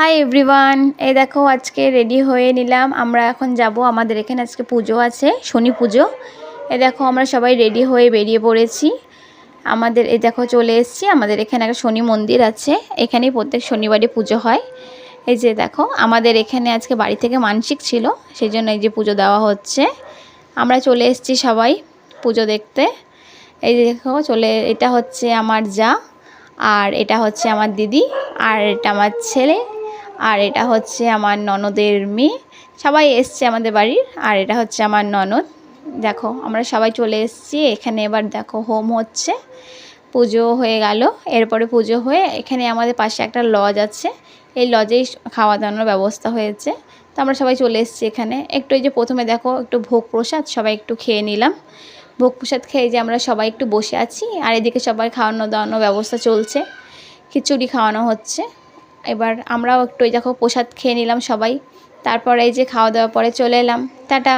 Hi everyone, এই দেখো আজকে রেডি হয়ে নিলাম। আমরা এখন যাব, আমাদের এখানে আজকে পুজো আছে, শনি পুজো। এই দেখো আমরা সবাই রেডি হয়ে বেরিয়ে পড়েছি। আমাদের এই দেখো চলে এসেছি, আমাদের এখানে একটা শনি মন্দির আছে, এখানেই প্রত্যেক শনিবারই পুজো হয়। এই যে দেখো আমাদের এখানে আজকে বাড়ি থেকে মানসিক ছিল, সেই জন্য এই যে পুজো দেওয়া হচ্ছে। আমরা চলে এসেছি সবাই পুজো দেখতে। এই যে দেখো এটা হচ্ছে আমার যা, আর এটা হচ্ছে আমার দিদি, আর এটা আমার ছেলে, আর এটা হচ্ছে আমার ননদের মেয়ে। সবাই এসছে আমাদের বাড়ির। আর এটা হচ্ছে আমার ননদ। দেখো আমরা সবাই চলে এসেছি এখানে। এবার দেখো হোম হচ্ছে, পুজো হয়ে গেল। এরপরে পুজো হয়ে এখানে আমাদের পাশে একটা লজ আছে, এই লজেই খাওয়া দাওয়ানোর ব্যবস্থা হয়েছে। তো আমরা সবাই চলে এসেছি এখানে। একটু এই যে প্রথমে দেখো একটু ভোগ প্রসাদ সবাই একটু খেয়ে নিলাম। ভোগ প্রসাদ খেয়ে যে আমরা সবাই একটু বসে আছি, আর এদিকে সবাই খাওয়ানো দাওয়ানোর ব্যবস্থা চলছে, খিচুড়ি খাওয়ানো হচ্ছে। এবার আমরাও একটু এই দেখো প্রসাদ খেয়ে নিলাম সবাই। তারপরে এই যে খাওয়া দাওয়ার পরে চলে এলাম। টাটা।